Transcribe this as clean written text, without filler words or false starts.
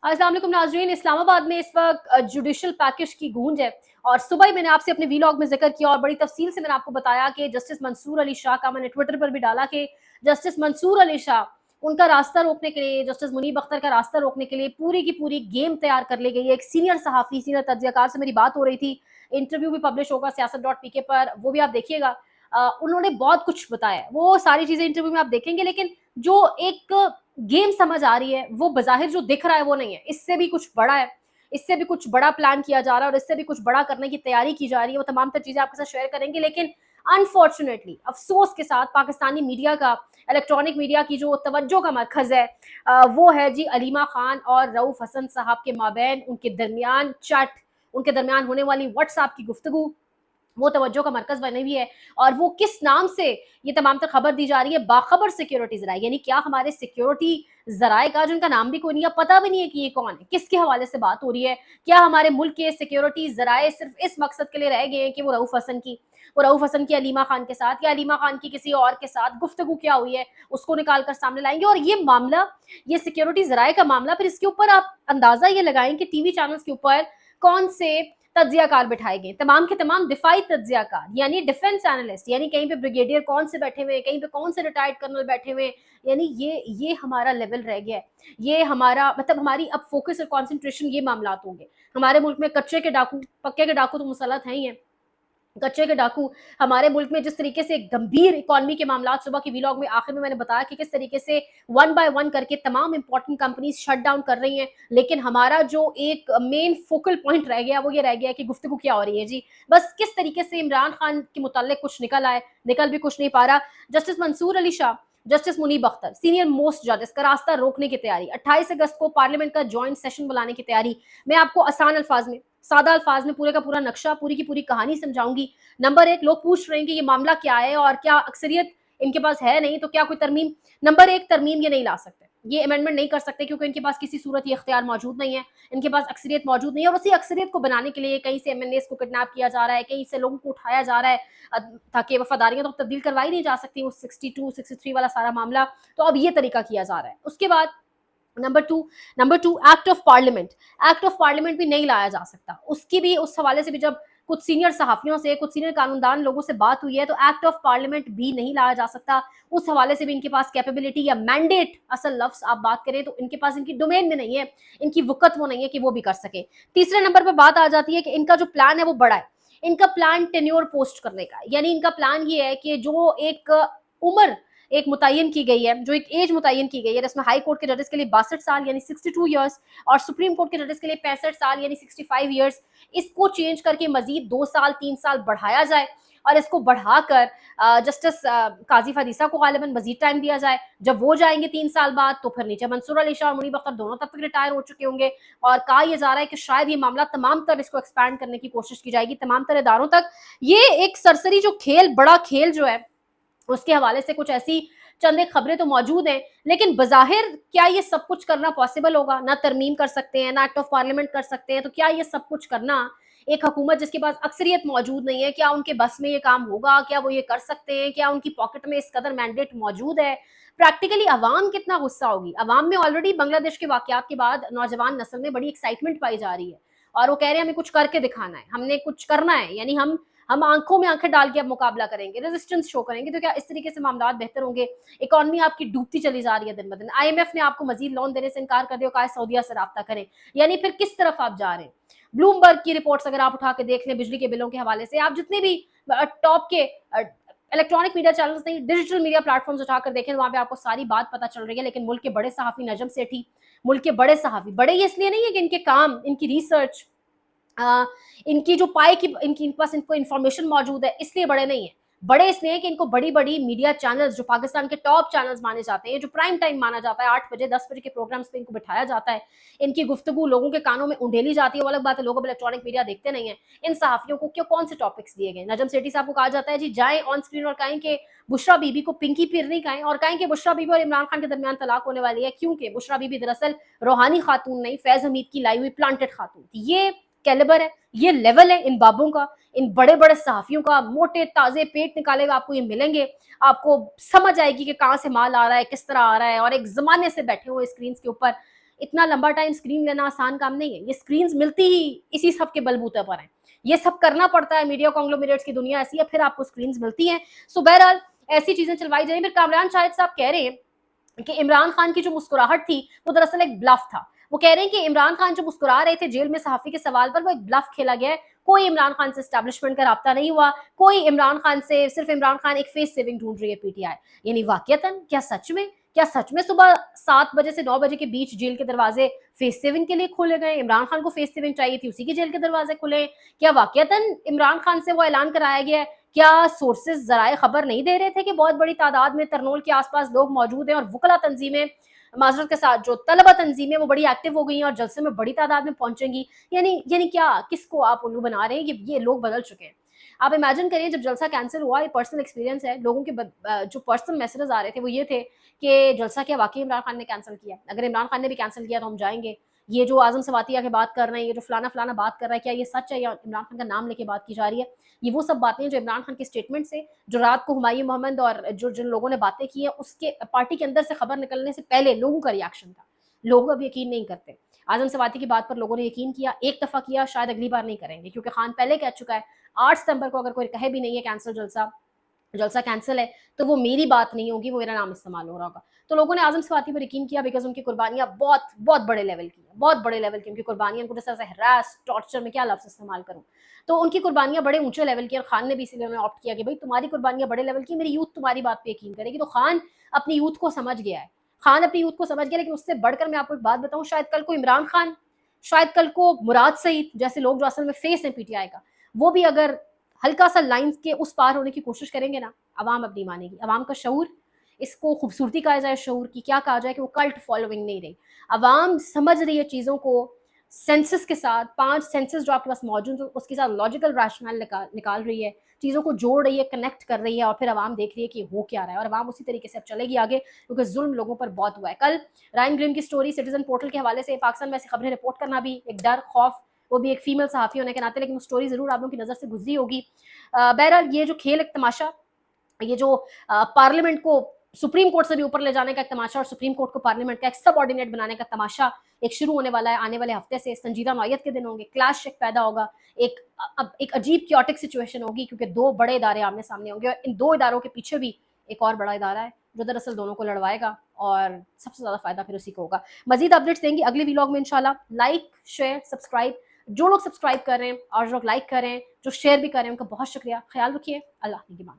अस्सलाम वालेकुम नाज़रीन, इस्लामाबाद में इस वक्त जुडिशल पैकेज की गूंज है और सुबह ही मैंने आपसे अपने वीलॉग में जिक्र किया और बड़ी तफसील से मैंने आपको बताया कि जस्टिस मंसूर अली शाह का, मैंने ट्विटर पर भी डाला कि जस्टिस मंसूर अली शाह, उनका रास्ता रोकने के लिए, जस्टिस मुनीब अख्तर का रास्ता रोकने के लिए पूरी की पूरी गेम तैयार कर ली गई है। एक सीनियर सहाफ़ी, सीनियर तज्ज़ियाकार से मेरी बात हो रही थी, इंटरव्यू भी पब्लिश होगा siyaasat.pk पर, वो भी आप देखिएगा। उन्होंने बहुत कुछ बताया, वो सारी चीज़ें इंटरव्यू में आप देखेंगे, लेकिन जो एक गेम समझ आ रही है, वो बज़ाहिर जो दिख रहा है वो नहीं है, इससे भी कुछ बड़ा है, इससे भी कुछ बड़ा प्लान किया जा रहा है और इससे भी कुछ बड़ा करने की तैयारी की जा रही है। वो तमाम तर चीज़ें आपके साथ शेयर करेंगे, लेकिन अनफॉर्चुनेटली, अफ़सोस के साथ, पाकिस्तानी मीडिया का, इलेक्ट्रॉनिक मीडिया की जो तवज्जो का मरकज़ है, वो है जी अलीमा खान और रऊफ़ हसन साहब के माबैन, उनके दरमियान चैट, उनके दरमियान होने वाली व्हाट्सएप की गुफ्तगू, वो तवज्जो का मरकज़ बनी हुई है। और वो किस नाम से ये तमाम तर खबर दी जा रही है, बाखबर सिक्योरिटी ज़राए, यानी क्या हमारे सिक्योरिटी ज़राए का, जिनका नाम भी कोई नहीं है, पता भी नहीं है कि ये कौन है, किसके हवाले से बात हो रही है, क्या हमारे मुल्क के सिक्योरिटी ज़राए सिर्फ इस मकसद के लिए रह गए हैं कि वो रऊफ़ हसन की अलीमा खान के साथ या अलीमा खान की किसी और के साथ गुफ्तगू क्या हुई है, उसको निकाल कर सामने लाएंगे। और ये मामला, ये सिक्योरिटी ज़राए का मामला, फिर इसके ऊपर आप अंदाज़ा ये लगाएं कि टीवी चैनल्स के ऊपर कौन से तज्जियाकार बिठाए गए, तमाम के तमाम दिफाई तज्जियाकार, यानी डिफेंस एनालिस्ट, यानी कहीं पे ब्रिगेडियर कौन से बैठे हुए हैं, कहीं पे कौन से रिटायर्ड कर्नल बैठे हुए हैं। यानी ये हमारा लेवल रह गया है, ये हमारा मतलब हमारी अब फोकस और कंसंट्रेशन ये मामलात होंगे। हमारे मुल्क में कच्चे के डाकू, पक्के के डाकू तो मुसल्लत हैं ही हैं। कच्चे के डाकू हमारे मुल्क में जिस तरीके से गंभीर इकोनॉमी के मामलात, सुबह की व्लॉग में आखिर में मैंने बताया कि किस तरीके से वन बाय वन करके तमाम इंपॉर्टेंट कंपनीज शट डाउन कर रही हैं, लेकिन हमारा जो एक मेन फोकल पॉइंट रह गया वो ये रह गया कि गुफ्तगू क्या हो रही है जी। बस किस तरीके से इमरान खान के मुताल्लिक कुछ निकल आए, निकल भी कुछ नहीं पा रहा। Justice Mansoor Ali Shah, justice Munib Akhtar, senior most जज, का रास्ता रोकने की तैयारी, 28 अगस्त को पार्लियामेंट का ज्वाइंट सेशन बुलाने की तैयारी। मैं आपको आसान अल्फाज में, सादा अल्फाज में पूरे का पूरा नक्शा, पूरी की पूरी कहानी समझाऊंगी। नंबर एक, लोग पूछ रहे हैं कि ये मामला क्या है और क्या अक्सरियत इनके पास है, नहीं तो क्या कोई तरमीम। नंबर एक, तरमीम ये नहीं ला सकते, ये अमेंडमेंट नहीं कर सकते, क्योंकि इनके पास किसी सूरत ये इख्तियार मौजूद नहीं है, इनके पास अक्सरियत मौजूद नहीं है। और उसी अक्सरियत को बनाने के लिए कहीं से एमएनएस को किडनैप किया जा रहा है, कहीं से लोगों को उठाया जा रहा है, ताकि वफादारियां तो तब्दील करवाई नहीं जा सकती, वो 62 63 वाला सारा मामला। तो अब ये तरीका किया जा रहा है। उसके बाद number two, act of parliament, act of parliament भी नहीं लाया जा सकता। उसकी भी, उस हवाले से भी जब कुछ सीनियर सहाफियों से, कुछ सीनियर कानूनदान लोगों से बात हुई है, तो एक्ट ऑफ पार्लियामेंट भी नहीं लाया जा सकता। उस हवाले से भी इनके पास कैपेबिलिटी या मैंडेट, असल लफ्ज आप बात करें तो इनके पास, इनकी डोमेन में नहीं है, इनकी वक़्त वो नहीं है कि वो भी कर सके। तीसरे नंबर पर बात आ जाती है कि इनका जो प्लान है वो बड़ा है। इनका प्लान टेन्योर पोस्ट करने का है, यानी इनका प्लान ये है कि जो एक उम्र एक मुतय्यन की गई है, जो एक एज मुतय्यन की गई है, जिसमें हाई कोर्ट के जजेस के लिए 62 साल यानी 62 ईयर्स और सुप्रीम कोर्ट के जजेस के लिए 65 साल यानी 65 ईयर्स, इसको चेंज करके मजीद 2 साल 3 साल बढ़ाया जाए और इसको बढ़ाकर जस्टिस काजी फरीसा को गालिबन मजीद टाइम दिया जाए। जब वो जाएंगे 3 साल बाद, तो फिर नीचे मंसूर अली शाह और मुनीब अख्तर दोनों तब तक रिटायर हो चुके होंगे। और कहा यह जा रहा है कि शायद ये मामला तमाम तर इसको एक्सपैंड करने की कोशिश की जाएगी तमाम तर इदारों तक। ये एक सरसरी जो खेल, बड़ा खेल जो है, उसके हवाले से कुछ ऐसी चंद एक खबरें तो मौजूद हैं, लेकिन बज़ाहिर क्या ये सब कुछ करना पॉसिबल होगा? ना तरमीम कर सकते हैं, ना एक्ट ऑफ पार्लियामेंट कर सकते हैं, तो क्या ये सब कुछ करना एक हुकूमत जिसके पास अक्सरियत मौजूद नहीं है, क्या उनके बस में ये काम होगा? क्या वो ये कर सकते हैं? क्या उनकी पॉकेट में इस कदर मैंडेट मौजूद है? प्रैक्टिकली अवाम कितना गुस्सा होगी? अवाम में ऑलरेडी बांग्लादेश के वाकयात के बाद नौजवान नस्ल में बड़ी एक्साइटमेंट पाई जा रही है और वो कह रहे हैं हमें कुछ करके दिखाना है, हमने कुछ करना है, यानी हम आंखों में आंखें डाल के अब मुकाबला करेंगे, रेजिस्टेंस शो करेंगे। तो क्या इस तरीके से मामला बेहतर होंगे? इकोनॉमी आपकी डूबती चली जा रही है दिन ब दिन। आईएमएफ ने आपको मजीद लोन देने से इनकार कर दिया, कहा सऊदीया से राब्ता करें, यानी फिर किस तरफ आप जा रहे हैं? ब्लूमबर्ग की रिपोर्ट्स अगर आप उठा के देख लें, बिजली के बिलों के हवाले से, आप जितने भी टॉप के इलेक्ट्रॉनिक मीडिया चैनल्स नहीं, डिजिटल मीडिया प्लेटफॉर्म्स उठाकर देखें, वहां पे आपको सारी बात पता चल रही है। लेकिन मुल्क के बड़े सहाफी, नजम सेठी, मुल्क के बड़े सहाफी, बड़े ये इसलिए नहीं है कि इनके काम, इनकी रिसर्च, इनकी जो पाए की, इनके पास इनको इन्फॉर्मेशन मौजूद है, इसलिए बड़े नहीं है। बड़े इसलिए कि इनको बड़ी बड़ी मीडिया चैनल्स, जो पाकिस्तान के टॉप चैनल्स माने जाते हैं, जो प्राइम टाइम माना जाता है, 8 बजे 10 बजे के प्रोग्राम्स पे इनको बिठाया जाता है, इनकी गुफ्तगू लोगों के कानों में उंडेली जाती है। वो अलग बात है, लोग अब इलेक्ट्रॉनिक मीडिया देखते नहीं है। इन सहाफियों को क्यों, कौन से टॉपिक्स दिए गए? नजम सेठी साहब को कहा जाता है जी जाएं ऑन स्क्रीन और कहें कि बुशरा बीबी को पिंकी पिरनी कहें, और कहें कि बुशरा बीबी और इमरान खान के दरमियान तलाक होने वाली है, क्योंकि बुशरा बीबी दरअसल रूहानी खातून नहीं, फैज हमीद की लाई हुई प्लांटेड खातून थी। ये कैलिबर है, ये लेवल है इन बाबों का, इन बड़े बड़े सहाफियों का। मोटे ताजे पेट निकालेगा आपको ये मिलेंगे, आपको समझ आएगी कि कहाँ से माल आ रहा है, किस तरह आ रहा है, और एक जमाने से बैठे हुए स्क्रीन के ऊपर اتنا لمبا ٹائم اسکرین لینا آسان کام نہیں ہے. یہ اسکرینز ملتی ہی اسی سب کے بلبوتے پر ہیں, یہ سب کرنا پڑتا ہے, میڈیا کانگلومیریٹس کی دنیا ایسی ہے, پھر آپ کو اسکرینز ملتی ہیں. سو بہرحال ایسی چیزیں چلوائی جائیں. پھر کامران شاہد صاحب کہہ رہے ہیں کہ عمران خان کی جو مسکراہٹ تھی وہ دراصل ایک بلف تھا. وہ کہہ رہے ہیں کہ عمران خان جو مسکرا رہے تھے جیل میں صحافی کے سوال پر, وہ ایک بلف کھیلا گیا ہے. کوئی عمران خان سے اسٹیبلشمنٹ کا رابطہ نہیں ہوا, کوئی عمران خان سے, صرف عمران خان ایک فیس سیونگ ڈھونڈ رہی ہے پی ٹی آئی. یعنی واقعتاً کیا سچ میں صبح 7 بجے سے 9 بجے کے بیچ جیل کے دروازے فیس سیونگ کے لیے کھولے گئے؟ عمران خان کو فیس سیونگ چاہیے تھی, اسی کی جیل کے دروازے کھلے. کیا واقعتاً عمران خان سے وہ اعلان کرایا گیا ہے؟ کیا سورسز ذرائع خبر نہیں دے رہے تھے کہ بہت بڑی تعداد میں ترنول کے آس پاس لوگ موجود ہیں, اور وکلا تنظیمیں, معذرت کے ساتھ جو طلبہ تنظیمیں وہ بڑی ایکٹیو ہو گئی ہیں اور جلسے میں بڑی تعداد میں پہنچیں گی؟ یعنی کیا, کس کو آپ الو بنا رہے ہیں؟ یہ لوگ بدل چکے ہیں. آپ امیجن کریے جب جلسہ کینسل ہوا, یہ پرسنل ایکسپیرینس ہے, لوگوں کے جو پرسنل میسیجز آ رہے تھے وہ یہ تھے کہ جلسہ کیا واقعی عمران خان نے کینسل کیا؟ اگر عمران خان نے بھی کینسل کیا تو ہم جائیں گے. یہ جو اعظم سواتی آ کے بات کر رہے ہیں, یہ جو فلانا بات کر رہا ہے, کیا یہ سچ ہے یا عمران خان کا نام لے کے بات کی جا رہی ہے؟ یہ وہ سب باتیں جو عمران خان کے اسٹیٹمنٹ سے, جو رات کو ہمایوں محمد اور جن لوگوں نے باتیں کی ہیں اس کے پارٹی کے اندر سے خبر نکلنے سے پہلے لوگوں کا ریاکشن تھا. لوگ اب یقین نہیں کرتے. اعظم سواتی کی بات پر لوگوں نے یقین کیا, ایک دفعہ کیا, شاید اگلی بار نہیں کریں گے, کیونکہ خان پہلے کہہ چکا ہے 8 ستمبر کو اگر کوئی کہے بھی نہیں ہے کینسل جلسہ کینسل ہے تو وہ میری بات نہیں ہوگی, وہ میرا نام استعمال ہو رہا ہوگا. تو لوگوں نے اعظم سواتی پر یقین کیا بیکاز ان کی قربانیاں بہت بڑے لیول کی ہیں, بہت بڑے لیول کی ان کی قربانیاں. ان کو جس طرح سے ہراس, ٹارچر, میں کیا لفظ استعمال کروں, تو ان کی قربانیاں بڑے اونچے لیول کی, اور خان نے بھی اسی لیے آپٹ کیا کہ بھائی تمہاری قربانیاں بڑے لیول کی, میری یوتھ تمہاری بات پہ یقین کرے گی. تو خان اپنی یوتھ کو سمجھ گیا ہے, لیکن اس سے بڑھ کر میں آپ کو ایک بات بتاؤں, شاید کل کو عمران خان, شاید کل کو مراد سعید جیسے لوگ جو اصل میں فیس ہیں پی ٹی آئی کا, وہ بھی اگر ہلکا سا لائنز کے اس پار ہونے کی کوشش کریں گے نا, عوام اب نہیں مانے گی. عوام کا شعور, اس کو خوبصورتی کہا جائے شعور کی, کیا کہا جائے کہ وہ کلٹ فالوئنگ نہیں رہی. عوام سمجھ رہی ہے چیزوں کو سینسس کے ساتھ, 5 سینسس جو آپ کے پاس موجود ہیں اس کے ساتھ لاجیکل ریشنل نکال رہی ہے, چیزوں کو جوڑ رہی ہے, کنیکٹ کر رہی ہے, اور پھر عوام دیکھ رہی ہے کہ ہو کیا رہا ہے, اور عوام اسی طریقے سے اب چلے گی آگے, کیونکہ ظلم لوگوں پر بہت ہوا ہے. کل رائن گریم کی سٹوری سٹیزن پورٹل کے حوالے سے, پاکستان میں ایسی خبریں رپورٹ کرنا بھی ایک ڈر, خوف, وہ بھی ایک فیمیل صحافی ہونے کے ناطے, لیکن وہ سٹوری ضرور آپ لوگوں کی نظر سے گزری ہوگی. بہرحال یہ جو کھیل ایک تماشا, یہ جو پارلیمنٹ کو سپریم کورٹ سے بھی اوپر لے جانے کا ایک تماشا, اور سپریم کورٹ کو پارلیمنٹ کا ایک سب آرڈینیٹ بنانے کا تماشا ایک شروع ہونے والا ہے. آنے والے ہفتے سے سنجیدہ نوعیت کے دن ہوں گے, کلیش ایک پیدا ہوگا, ایک عجیب کیوٹک سچویشن ہوگی, کیونکہ 2 بڑے ادارے آمنے سامنے ہوں گے, اور ان 2 اداروں کے پیچھے بھی ایک اور بڑا ادارہ ہے جو دراصل دونوں کو لڑوائے گا, اور سب سے زیادہ فائدہ پھر اسی کو ہوگا. مزید اپڈیٹس دیں گے اگلے ویلاگ میں انشاءاللہ. لائک, شیئر, سبسکرائب, جو لوگ سبسکرائب کر رہے ہیں اور جو لوگ لائک کر رہے ہیں, جو شیئر بھی کر رہے ہیں, ان کا بہت شکریہ. خیال رکھیے. اللہ کی مان.